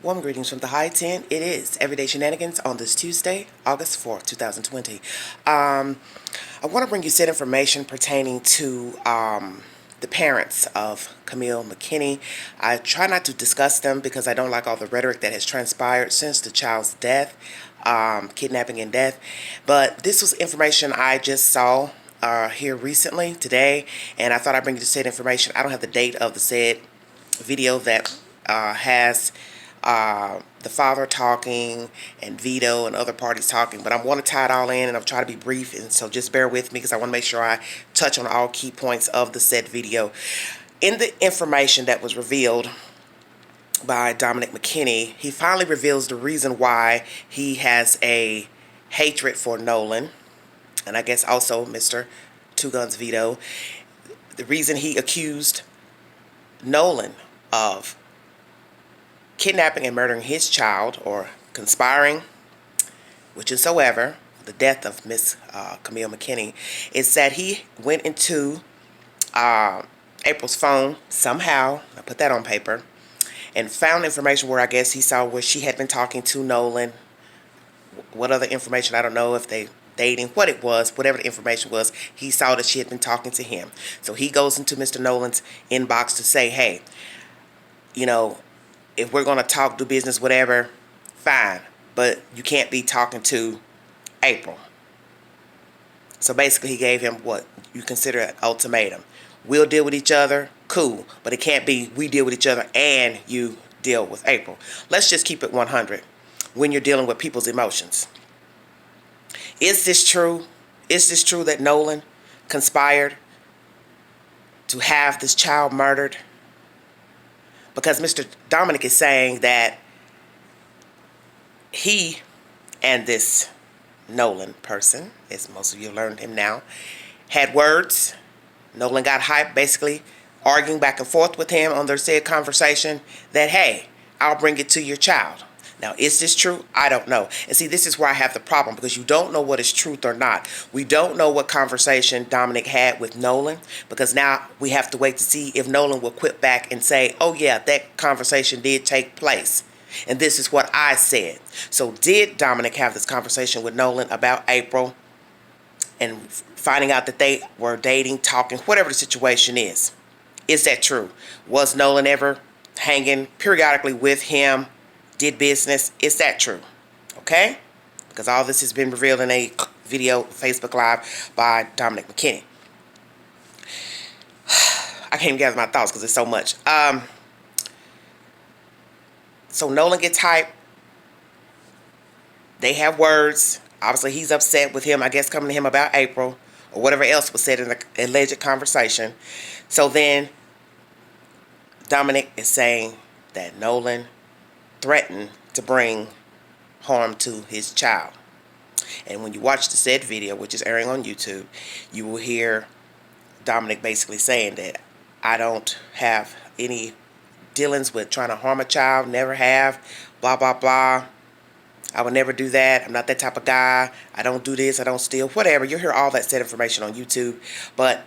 Warm greetings from the High 10. It is Everyday Shenanigans on this Tuesday, August 4th, 2020. I want to bring you said information pertaining to the parents of Camille Mckinney. I try not to discuss them because I don't like all the rhetoric that has transpired since the child's death, kidnapping and death. But this was information I just saw here recently, today, and I thought I'd bring you the said information. I don't have the date of the said video that has the father talking and Vito and other parties talking, but I want to tie it all in, and I'll try to be brief, and so just bear with me because I want to make sure I touch on all key points of the said video. In the information that was revealed by Dominic Mckinney, he finally reveals the reason why he has a hatred for Noland, and I guess also Mr. Two Guns Vito. The reason he accused Noland of kidnapping and murdering his child, or conspiring, whichsoever, the death of Miss Camille Mckinney, is that he went into April's phone somehow, I put that on paper, and found information where I guess he saw where she had been talking to Noland. What other information, I don't know if they dating, what it was, whatever the information was, he saw that she had been talking to him. So he goes into Mr. Noland's inbox to say, hey, you know, if we're going to talk, do business, whatever, fine. But you can't be talking to April. So basically he gave him what you consider an ultimatum. We'll deal with each other, cool. But it can't be we deal with each other and you deal with April. Let's just keep it 100 when you're dealing with people's emotions. Is this true? Is this true that Noland conspired to have this child murdered? Because Mr. Dominic is saying that he and this Noland person, as most of you learned him now, had words. Noland got hyped, basically arguing back and forth with him on their said conversation that, hey, I'll bring it to your child. Now, is this true? I don't know. And see, this is where I have the problem, because you don't know what is truth or not. We don't know what conversation Dominic had with Noland, because now we have to wait to see if Noland will quit back and say, oh yeah, that conversation did take place. And this is what I said. So did Dominic have this conversation with Noland about April and finding out that they were dating, talking, whatever the situation is? Is that true? Was Noland ever hanging periodically with him? Did business? Is that true? Okay? Because all this has been revealed in a video, Facebook Live by Dominic Mckinney. I can't even gather my thoughts because it's so much. So Noland gets hyped. They have words. Obviously, he's upset with him, I guess, coming to him about April or whatever else was said in the alleged conversation. So then Dominic is saying that Noland threatened to bring harm to his child. And when you watch the said video, which is airing on YouTube, you will hear Dominic basically saying that I don't have any dealings with trying to harm a child, never have, blah, blah, blah. I would never do that. I'm not that type of guy. I don't do this. I don't steal, whatever. You'll hear all that said information on YouTube. But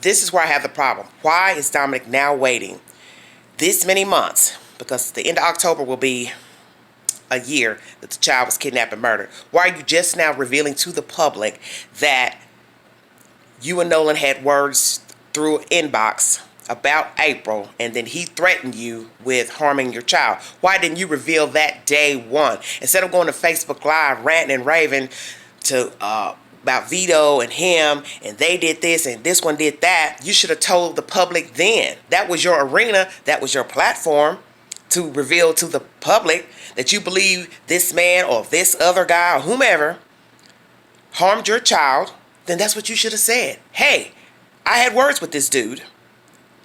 this is where I have the problem. Why is Dominic now waiting this many months? Because the end of October will be a year that the child was kidnapped and murdered. Why are you just now revealing to the public that you and Noland had words through inbox about April, and then he threatened you with harming your child? Why didn't you reveal that day one? Instead of going to Facebook Live ranting and raving to about Vito and him, and they did this and this one did that, you should have told the public then. That was your arena. That was your platform to reveal to the public that you believe this man or this other guy or whomever harmed your child. Then that's what you should have said. Hey, I had words with this dude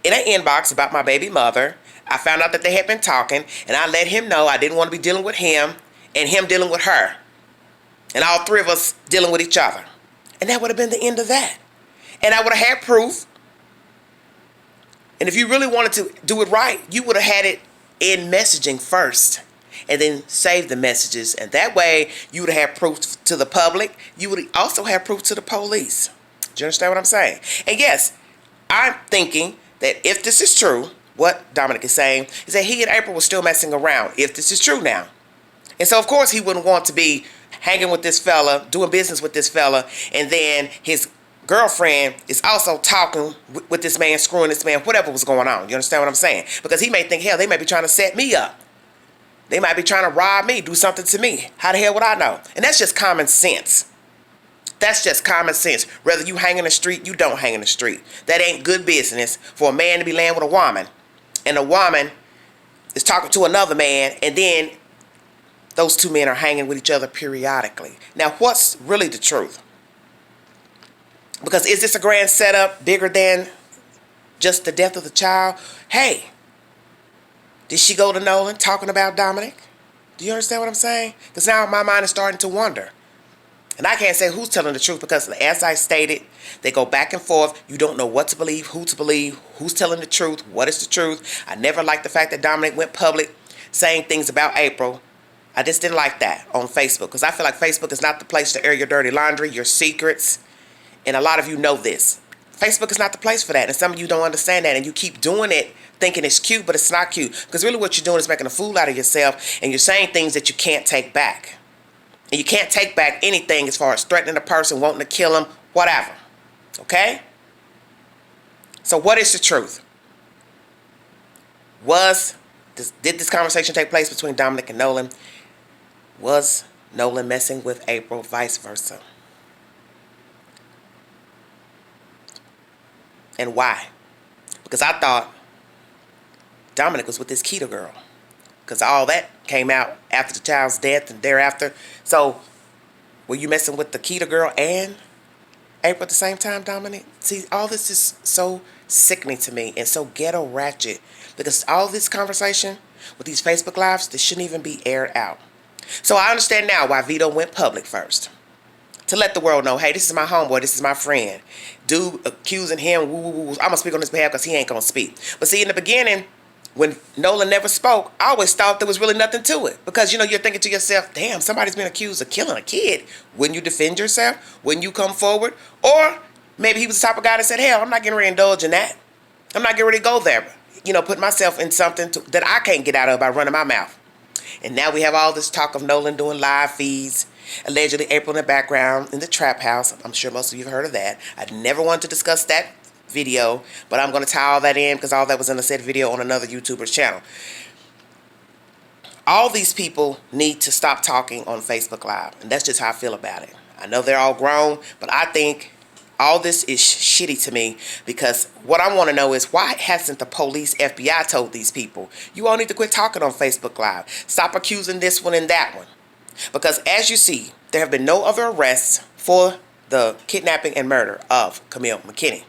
in an inbox about my baby mother. I found out that they had been talking, and I let him know I didn't want to be dealing with him and him dealing with her, and all three of us dealing with each other. And that would have been the end of that. And I would have had proof. And if you really wanted to do it right, you would have had it in messaging first and then save the messages. And that way you would have had proof to the public. You would also have proof to the police. Do you understand what I'm saying? And yes, I'm thinking that if this is true, what Dominic is saying is that he and April were still messing around, if this is true now. And so, of course, he wouldn't want to be hanging with this fella, doing business with this fella, and then his girlfriend is also talking with this man, screwing this man, whatever was going on. You understand what I'm saying? Because he may think, hell, they may be trying to set me up. They might be trying to rob me, do something to me. How the hell would I know? And that's just common sense. That's just common sense. Whether you hang in the street, you don't hang in the street. That ain't good business for a man to be laying with a woman, and a woman is talking to another man, and then those two men are hanging with each other periodically. Now, what's really the truth? Because is this a grand setup bigger than just the death of the child? Hey, did she go to Noland talking about Dominic? Do you understand what I'm saying? Because now my mind is starting to wonder. And I can't say who's telling the truth because, as I stated, they go back and forth. You don't know what to believe, who's telling the truth, what is the truth. I never liked the fact that Dominic went public saying things about April. I just didn't like that on Facebook because I feel like Facebook is not the place to air your dirty laundry, your secrets. And a lot of you know this. Facebook is not the place for that. And some of you don't understand that. And you keep doing it thinking it's cute, but it's not cute. Because really what you're doing is making a fool out of yourself. And you're saying things that you can't take back. And you can't take back anything as far as threatening a person, wanting to kill them, whatever. Okay? So what is the truth? Did this conversation take place between Dominic and Noland? Was Noland messing with April, vice versa? And why? Because I thought Dominic was with this Keita girl. Because all that came out after the child's death and thereafter. So, were you messing with the Keita girl and April at the same time, Dominic? See, all this is so sickening to me and so ghetto ratchet. Because all this conversation with these Facebook Lives, this shouldn't even be aired out. So I understand now why Vito went public first. To let the world know, hey, this is my homeboy, this is my friend. Dude accusing him, woo, woo, woo. I'm going to speak on his behalf because he ain't going to speak. But see, in the beginning, when Noland never spoke, I always thought there was really nothing to it. Because, you're thinking to yourself, damn, somebody's been accused of killing a kid. Wouldn't you defend yourself? Wouldn't you come forward? Or maybe he was the type of guy that said, hell, I'm not getting ready to indulge in that. I'm not getting ready to go there. Put myself in something that I can't get out of by running my mouth. And now we have all this talk of Noland doing live feeds. Allegedly April in the background in the trap house. I'm sure most of you have heard of that. I never wanted to discuss that video, but I'm going to tie all that in because all that was in a said video on another YouTuber's channel. All these people need to stop talking on Facebook Live, and that's just how I feel about it. I know they're all grown, but I think all this is shitty to me because what I want to know is why hasn't the police, FBI told these people, you all need to quit talking on Facebook Live. Stop accusing this one and that one. Because as you see, there have been no other arrests for the kidnapping and murder of Camille Mckinney.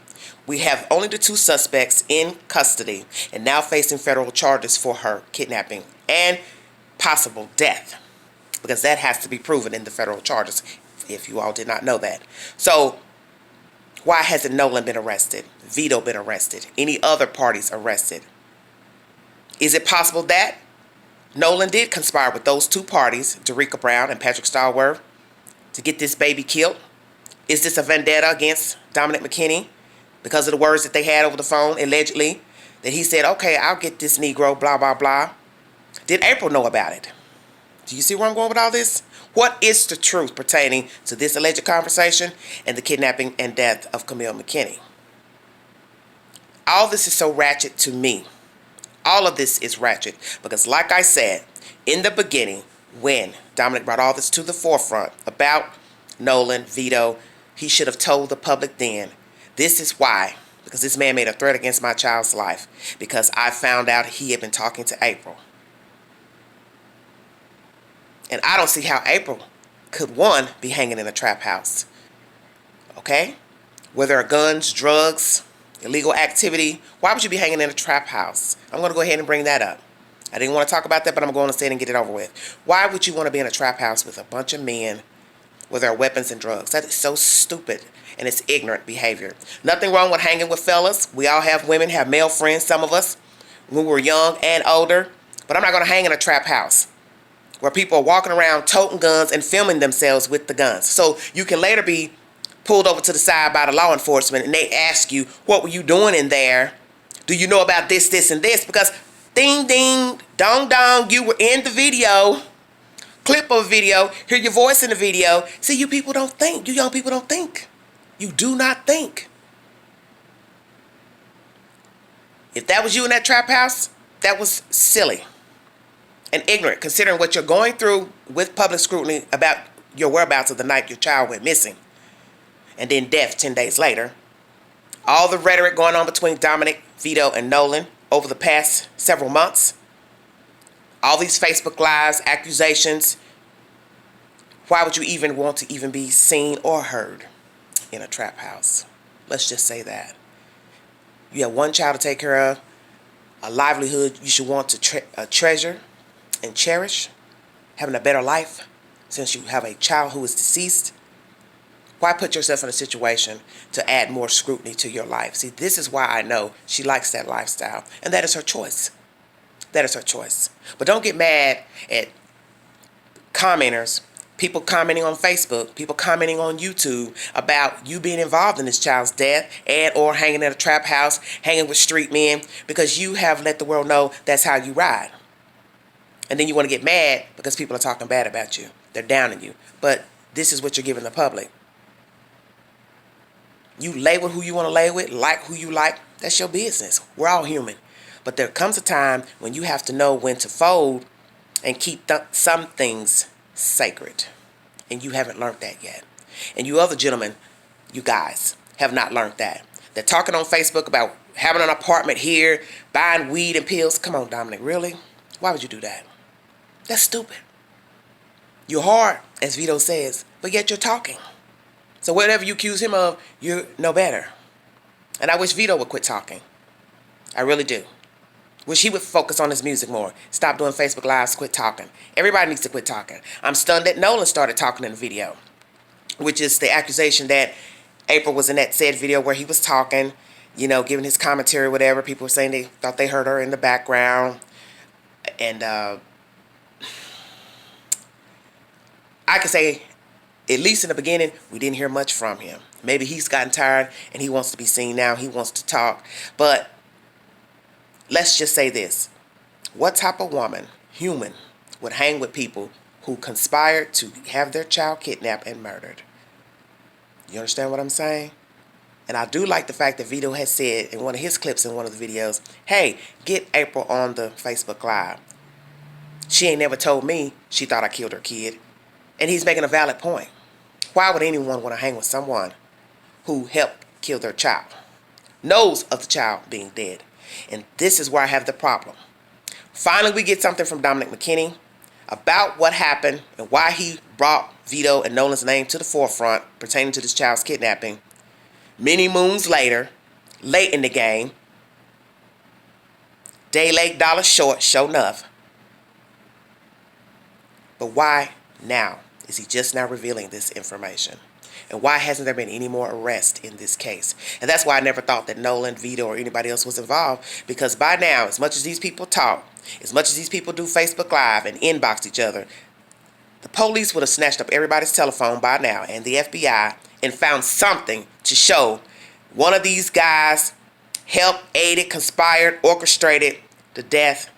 We have only the two suspects in custody and now facing federal charges for her kidnapping and possible death. Because that has to be proven in the federal charges, if you all did not know that. So, why hasn't Noland been arrested? Vito been arrested? Any other parties arrested? Is it possible that Noland did conspire with those two parties, Derica Brown and Patrick Stallworth, to get this baby killed? Is this a vendetta against Dominic Mckinney because of the words that they had over the phone, allegedly, that he said, okay, I'll get this Negro, blah, blah, blah. Did April know about it? Do you see where I'm going with all this? What is the truth pertaining to this alleged conversation and the kidnapping and death of Camille Mckinney? All this is so ratchet to me. All of this is ratchet because, like I said, in the beginning, when Dominic brought all this to the forefront about Noland, Vito, he should have told the public then, this is why, because this man made a threat against my child's life, because I found out he had been talking to April. And I don't see how April could, one, be hanging in a trap house. Okay? Where there are guns, drugs, illegal activity, why would you be hanging in a trap house? I'm going to go ahead and bring that up. I didn't want to talk about that, but I'm going to say it and get it over with. Why would you want to be in a trap house with a bunch of men where there are weapons and drugs? That is so stupid, and it's ignorant behavior. Nothing wrong with hanging with fellas. We all have women, have male friends, some of us, when we're young and older. But I'm not going to hang in a trap house where people are walking around toting guns and filming themselves with the guns. So you can later be pulled over to the side by the law enforcement and they ask you, what were you doing in there Do you know about this, this, and this? Because ding, ding, dong, dong, you were in the video, clip of video, hear your voice in the video. See, you people don't think. You young people don't think. You do not think. If that was you in that trap house, that was silly and ignorant, considering what you're going through with public scrutiny about your whereabouts of the night your child went missing, and then death 10 days later. All the rhetoric going on between Dominic, Vito, and Noland over the past several months. All these Facebook lives, accusations. Why would you even want to even be seen or heard in a trap house? Let's just say that. You have one child to take care of, a livelihood you should want to treasure and cherish, having a better life since you have a child who is deceased. Why put yourself in a situation to add more scrutiny to your life? See, this is why I know she likes that lifestyle, and that is her choice. That is her choice. But don't get mad at commenters, people commenting on Facebook, people commenting on YouTube about you being involved in this child's death and or hanging in a trap house, hanging with street men, because you have let the world know that's how you ride. And then you want to get mad because people are talking bad about you. They're downing you. But this is what you're giving the public. You lay with who you want to lay with, like who you like. That's your business. We're all human. But there comes a time when you have to know when to fold and keep some things sacred. And you haven't learned that yet. And you other gentlemen, you guys, have not learned that. They're talking on Facebook about having an apartment here, buying weed and pills. Come on, Dominic, really? Why would you do that? That's stupid. You're hard, as Vito says, but yet you're talking. So whatever you accuse him of, you know better. And I wish Vito would quit talking. I really do. Wish he would focus on his music more. Stop doing Facebook Lives, quit talking. Everybody needs to quit talking. I'm stunned that Noland started talking in the video, which is the accusation that April was in that said video where he was talking, you know, giving his commentary or whatever. People were saying they thought they heard her in the background. And I can say, at least in the beginning, we didn't hear much from him. Maybe he's gotten tired and he wants to be seen now. He wants to talk. But let's just say this. What type of woman, human, would hang with people who conspired to have their child kidnapped and murdered? You understand what I'm saying? And I do like the fact that Vito has said in one of his clips in one of the videos, hey, get April on the Facebook Live. She ain't never told me she thought I killed her kid. And he's making a valid point. Why would anyone want to hang with someone who helped kill their child? Knows of the child being dead. And this is where I have the problem. Finally, we get something from Dominic Mckinney about what happened and why he brought Vito and Noland's name to the forefront pertaining to this child's kidnapping. Many moons later, late in the game, day late, dollar short, sure enough. But why now is he just now revealing this information? And why hasn't there been any more arrests in this case? And that's why I never thought that Noland, Vito, or anybody else was involved. Because by now, as much as these people talk, as much as these people do Facebook Live and inbox each other, the police would have snatched up everybody's telephone by now, and the FBI, and found something to show one of these guys helped, aided, conspired, orchestrated the death,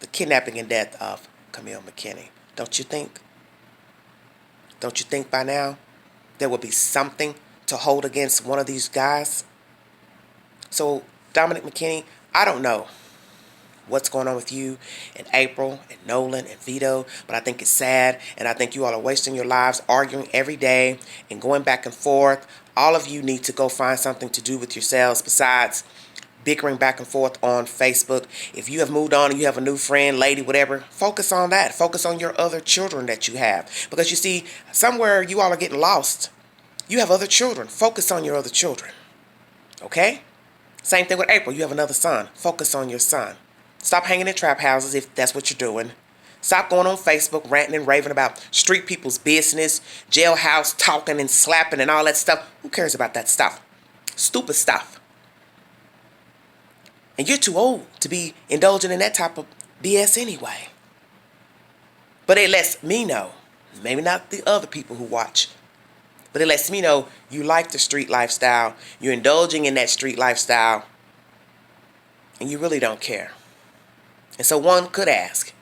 the kidnapping and death of Camille Mckinney. Don't you think? Don't you think by now there will be something to hold against one of these guys? So, Dominic Mckinney, I don't know what's going on with you and April and Noland and Vito, but I think it's sad, and I think you all are wasting your lives arguing every day and going back and forth. All of you need to go find something to do with yourselves besides bickering back and forth on Facebook. If you have moved on and you have a new friend, lady, whatever, focus on that. Focus on your other children that you have. Because you see, somewhere you all are getting lost. You have other children. Focus on your other children. Okay? Same thing with April. You have another son. Focus on your son. Stop hanging in trap houses if that's what you're doing. Stop going on Facebook ranting and raving about street people's business, jailhouse talking and slapping and all that stuff. Who cares about that stuff? Stupid stuff. And you're too old to be indulging in that type of BS anyway. But it lets me know, maybe not the other people who watch, but it lets me know you like the street lifestyle, you're indulging in that street lifestyle, and you really don't care. And so one could ask,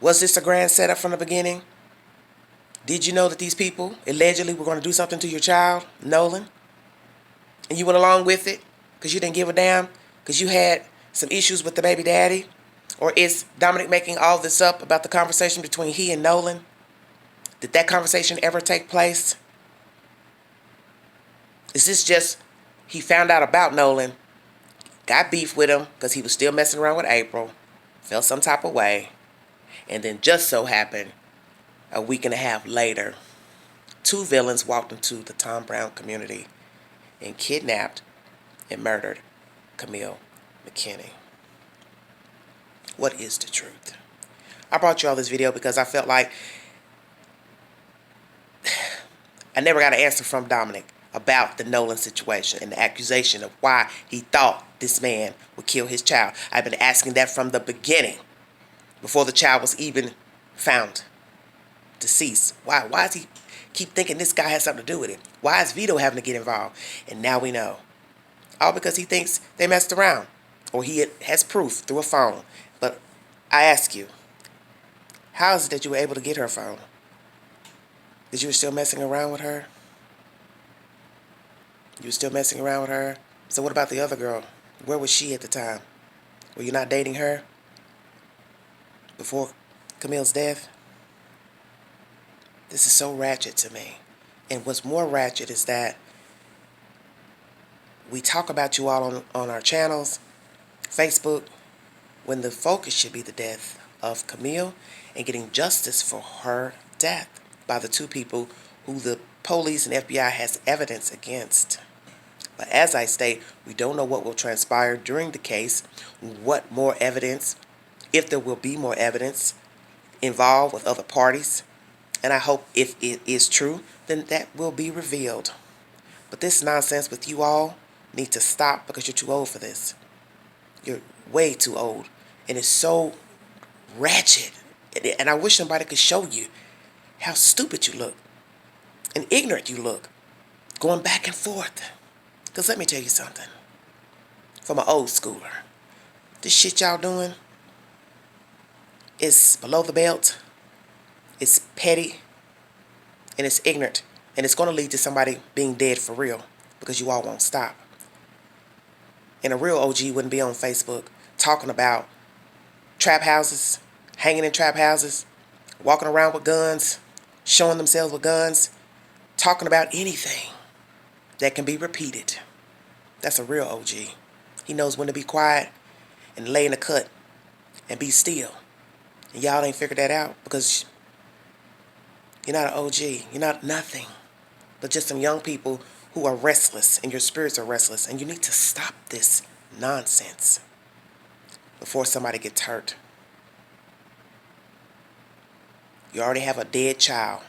was this a grand setup from the beginning? Did you know that these people allegedly were going to do something to your child, Noland? And you went along with it because you didn't give a damn? Because you had some issues with the baby daddy? Or is Dominic making all this up about the conversation between he and Noland? Did that conversation ever take place? Is this just he found out about Noland, got beef with him because he was still messing around with April, felt some type of way, and then just so happened a week and a half later, two villains walked into the Tom Brown community and kidnapped and murdered Camille Mckinney? What is the truth? I brought you all this video because I felt like I never got an answer from Dominic about the Noland situation and the accusation of why he thought this man would kill his child. I've been asking that from the beginning, before the child was even found deceased. Why does he keep thinking this guy has something to do with it? Why is Vito having to get involved? And now we know. All because he thinks they messed around, or he has proof through a phone. But I ask you, how is it that you were able to get her phone? That you were still messing around with her? You were still messing around with her? So what about the other girl? Where was she at the time? Were you not dating her before Camille's death? This is so ratchet to me. And what's more ratchet is that we talk about you all on our channels, Facebook, when the focus should be the death of Camille and getting justice for her death by the two people who the police and FBI has evidence against. But as I state, we don't know what will transpire during the case, what more evidence, if there will be more evidence involved with other parties. And I hope if it is true, then that will be revealed. But this nonsense with you all need to stop because you're too old for this. You're way too old. And it's so ratchet. And I wish somebody could show you how stupid you look and ignorant you look going back and forth. Because let me tell you something. From an old schooler, this shit y'all doing is below the belt. It's petty. And it's ignorant. And it's going to lead to somebody being dead for real. Because you all won't stop. And a real OG wouldn't be on Facebook talking about trap houses, hanging in trap houses, walking around with guns, showing themselves with guns, talking about anything that can be repeated. That's a real OG. He knows when to be quiet and lay in the cut and be still. And y'all ain't figured that out because you're not an OG. You're not nothing but just some young people who are restless and your spirits are restless. And you need to stop this nonsense before somebody gets hurt. You already have a dead child.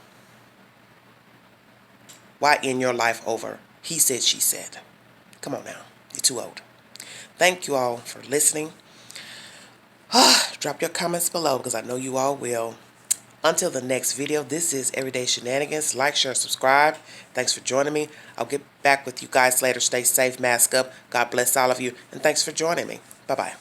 Why end your life over he said, she said? Come on now. You're too old. Thank you all for listening. Drop your comments below because I know you all will. Until the next video, this is Everyday Shenanigans. Like, share, subscribe. Thanks for joining me. I'll get back with you guys later. Stay safe, mask up. God bless all of you. And thanks for joining me. Bye-bye.